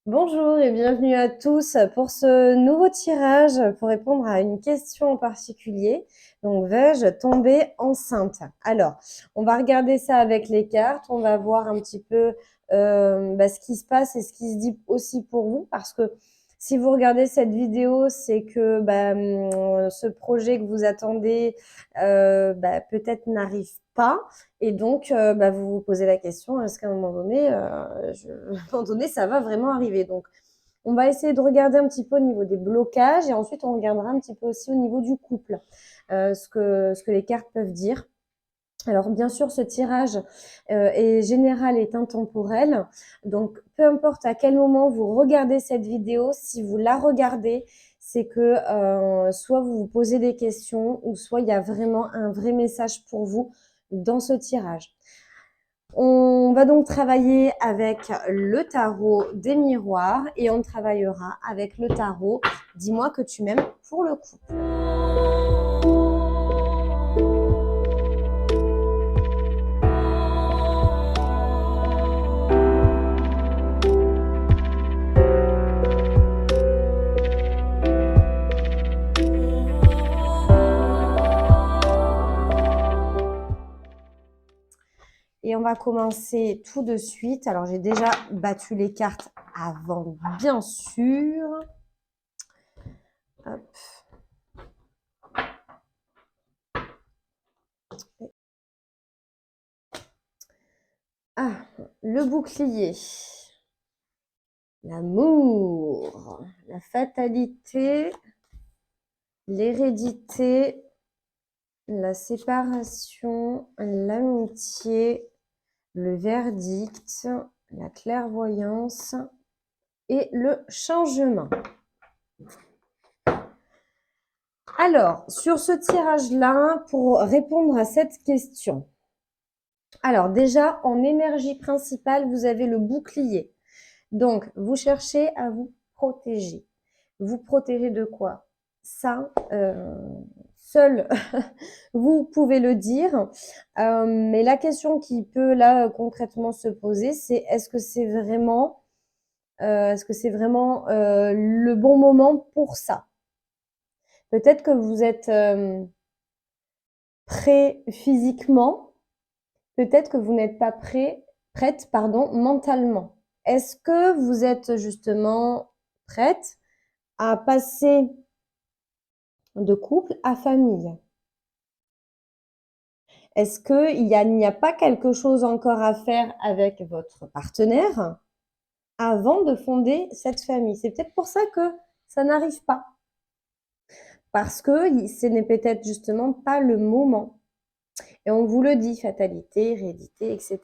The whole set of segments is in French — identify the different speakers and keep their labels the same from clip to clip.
Speaker 1: Bonjour et bienvenue à tous pour ce nouveau tirage pour répondre à une question en particulier. Donc, vais-je tomber enceinte? Alors, on va regarder ça avec les cartes. On va voir un petit peu ce qui se passe et ce qui se dit aussi pour vous. Parce que si vous regardez cette vidéo, c'est que ce projet que vous attendez peut-être n'arrive pas. Et donc, vous vous posez la question, est-ce qu'à un moment donné, à un moment donné, ça va vraiment arriver? Donc, on va essayer de regarder un petit peu au niveau des blocages et ensuite, on regardera un petit peu aussi au niveau du couple, ce que les cartes peuvent dire. Alors, bien sûr, ce tirage est général et intemporel. Donc, peu importe à quel moment vous regardez cette vidéo, si vous la regardez, c'est que soit vous vous posez des questions ou soit il y a vraiment un vrai message pour vous dans ce tirage. On va donc travailler avec le tarot des miroirs et on travaillera avec le tarot Dis-moi que tu m'aimes pour le coup. Et on va commencer tout de suite. Alors, j'ai déjà battu les cartes avant, bien sûr. Hop. Ah, le bouclier. L'amour, la fatalité, l'hérédité, la séparation, l'amitié, le verdict, la clairvoyance et le changement. Alors, sur ce tirage-là, pour répondre à cette question, alors déjà, en énergie principale, vous avez le bouclier. Donc, vous cherchez à vous protéger. Vous protéger de quoi? Ça, seul, vous pouvez le dire. Mais la question qui peut là concrètement se poser, c'est est-ce que c'est vraiment le bon moment pour ça? Peut-être que vous êtes prêt physiquement, peut-être que vous n'êtes pas prête, mentalement. Est-ce que vous êtes justement prête à passer de couple à famille? Est-ce qu'il n'y a pas quelque chose encore à faire avec votre partenaire avant de fonder cette famille? C'est peut-être pour ça que ça n'arrive pas. Parce que ce n'est peut-être justement pas le moment. Et on vous le dit, fatalité, hérédité, etc.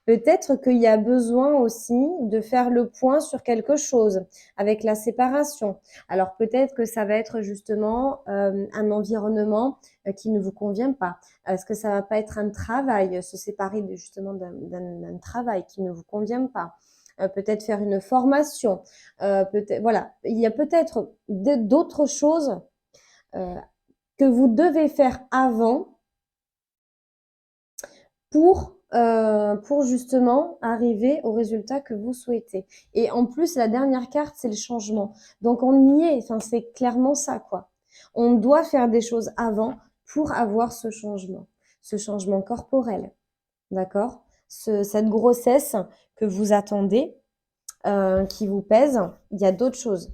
Speaker 1: Peut-être qu'il y a besoin aussi de faire le point sur quelque chose avec la séparation. Alors peut-être que ça va être justement un environnement qui ne vous convient pas. Est-ce que ça va pas être un travail, se séparer justement d'un travail qui ne vous convient pas? Peut-être faire une formation. Peut-être, voilà, il y a peut-être d'autres choses euh, que vous devez faire avant pour justement arriver au résultat que vous souhaitez. Et en plus, la dernière carte, c'est le changement. Donc on y est, enfin, c'est clairement ça, quoi. On doit faire des choses avant pour avoir ce changement corporel, d'accord? Cette grossesse que vous attendez, qui vous pèse, il y a d'autres choses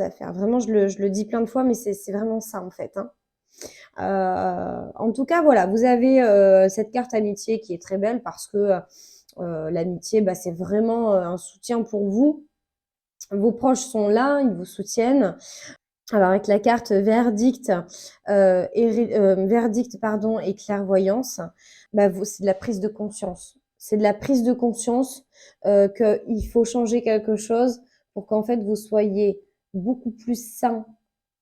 Speaker 1: à faire. Vraiment, je le dis plein de fois, mais c'est vraiment ça, en fait, hein. En tout cas, voilà, vous avez cette carte amitié qui est très belle parce que l'amitié, c'est vraiment un soutien pour vous. Vos proches sont là, ils vous soutiennent. Alors avec la carte verdict, verdict pardon, et clairvoyance, c'est de la prise de conscience. C'est de la prise de conscience qu'il faut changer quelque chose pour qu'en fait vous soyez beaucoup plus sain,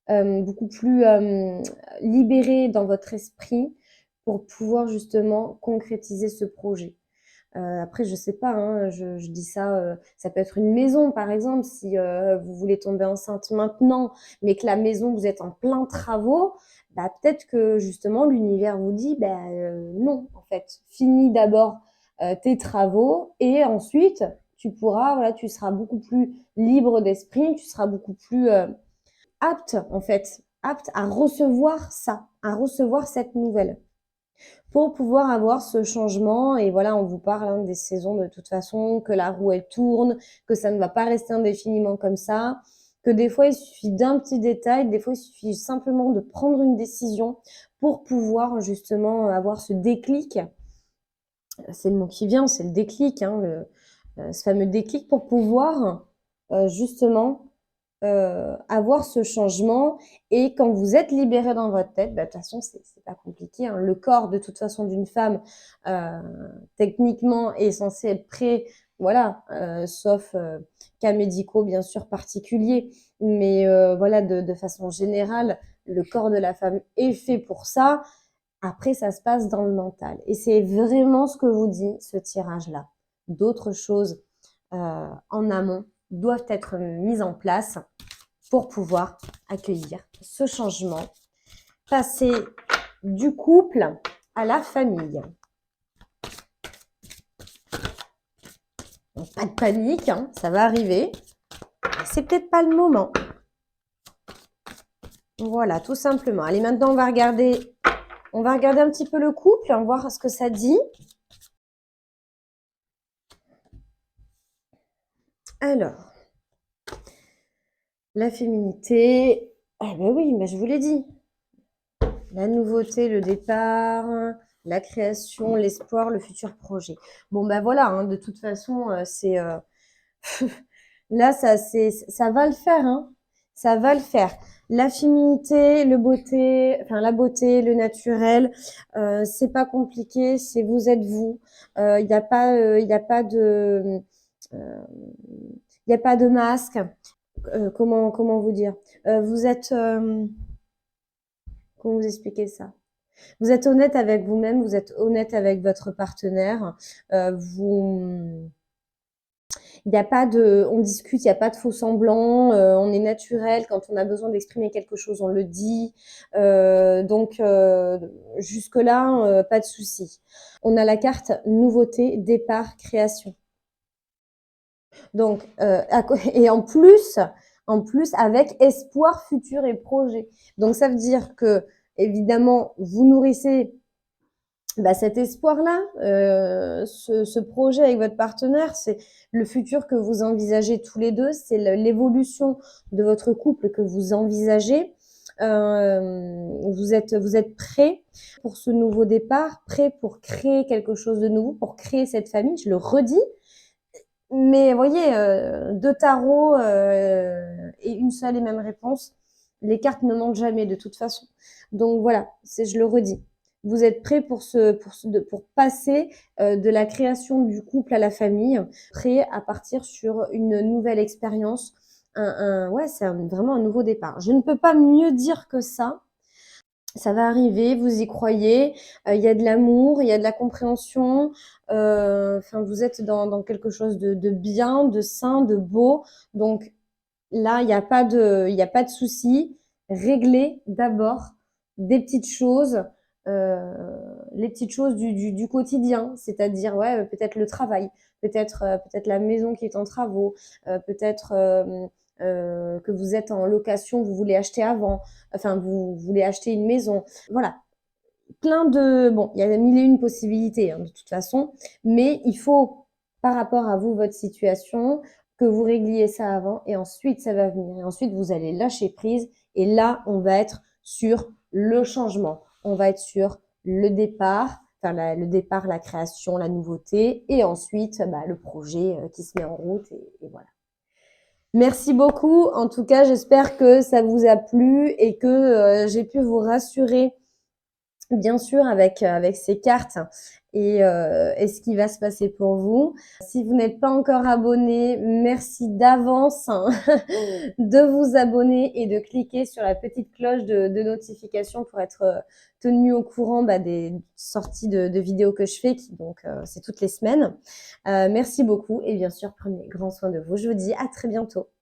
Speaker 1: beaucoup plus libéré dans votre esprit pour pouvoir justement concrétiser ce projet. Après, je sais pas, hein, je dis ça, ça peut être une maison, par exemple, si vous voulez tomber enceinte maintenant, mais que la maison, vous êtes en plein travaux, peut-être que justement l'univers vous dit, non, en fait, finis d'abord tes travaux et ensuite voilà, tu seras beaucoup plus libre d'esprit, tu seras beaucoup plus apte, en fait, apte à recevoir ça, à recevoir cette nouvelle pour pouvoir avoir ce changement. Et voilà, on vous parle hein, des saisons de toute façon, que la roue elle tourne, que ça ne va pas rester indéfiniment comme ça, que des fois il suffit d'un petit détail, des fois il suffit simplement de prendre une décision pour pouvoir justement avoir ce déclic. C'est le mot qui vient, c'est le déclic, hein, ce fameux déclic pour pouvoir justement avoir ce changement. Et quand vous êtes libéré dans votre tête, bah, de toute façon, c'est pas compliqué. Hein. Le corps, de toute façon, d'une femme, techniquement, est censé être prêt, voilà, sauf cas médicaux, bien sûr, particuliers. Mais voilà, de façon générale, le corps de la femme est fait pour ça. Après, ça se passe dans le mental. Et c'est vraiment ce que vous dit ce tirage-là. D'autres choses en amont doivent être mises en place pour pouvoir accueillir ce changement, passer du couple à la famille. Donc, pas de panique, hein, ça va arriver. C'est peut-être pas le moment. Voilà, tout simplement. Allez, maintenant, on va regarder un petit peu le couple, on va voir ce que ça dit. Alors, la féminité. Ah ben oui, mais je vous l'ai dit. La nouveauté, le départ, la création, l'espoir, le futur projet. Bon, ben voilà, hein, de toute façon, c'est... là, ça va le faire, hein. Ça va le faire. La féminité, la beauté, le naturel, c'est pas compliqué, c'est vous êtes vous. Il n'y a pas, il y a pas de, il y a pas de masque. Comment vous dire? Vous êtes, comment vous expliquer ça? Vous êtes honnête avec vous-même, vous êtes honnête avec votre partenaire. Il n'y a pas de, on discute, il n'y a pas de faux semblants, on est naturel. Quand on a besoin d'exprimer quelque chose, on le dit. Donc jusque-là, pas de souci. On a la carte nouveauté, départ, création. Donc et en plus avec espoir, futur et projet. Donc ça veut dire que évidemment vous nourrissez cet espoir-là, ce projet avec votre partenaire, c'est le futur que vous envisagez tous les deux, c'est l'évolution de votre couple que vous envisagez. Vous êtes prêts pour ce nouveau départ, prêts pour créer quelque chose de nouveau, pour créer cette famille, je le redis. Mais vous voyez, deux tarots et une seule et même réponse, les cartes ne mentent jamais de toute façon. Donc voilà, je le redis. Vous êtes prêts pour passer de la création du couple à la famille, prêts à partir sur une nouvelle expérience. Ouais, c'est vraiment un nouveau départ. Je ne peux pas mieux dire que ça. Ça va arriver, vous y croyez, il y a de l'amour, il y a de la compréhension, enfin vous êtes dans quelque chose de bien, de sain, de beau. Donc là, il y a pas de souci. Réglez d'abord des petites choses, heu, les petites choses du quotidien, c'est-à-dire, ouais, peut-être le travail, peut-être la maison qui est en travaux, peut-être, que vous êtes en location, vous voulez acheter avant, enfin vous voulez acheter une maison. Voilà, bon, il y a mille et une possibilités, hein, de toute façon, mais il faut, par rapport à vous, votre situation, que vous régliez ça avant et ensuite ça va venir. Et ensuite, vous allez lâcher prise et là, on va être sur le changement. On va être sur le départ, enfin le départ, la création, la nouveauté et ensuite le projet qui se met en route et voilà. Merci beaucoup. En tout cas, j'espère que ça vous a plu et que j'ai pu vous rassurer bien sûr avec ces cartes et ce qui va se passer pour vous. Si vous n'êtes pas encore abonné, merci d'avance hein, de vous abonner et de cliquer sur la petite cloche de notification pour être tenu au courant des sorties de vidéos que je fais, donc c'est toutes les semaines. Merci beaucoup et bien sûr, prenez grand soin de vous. Je vous dis à très bientôt.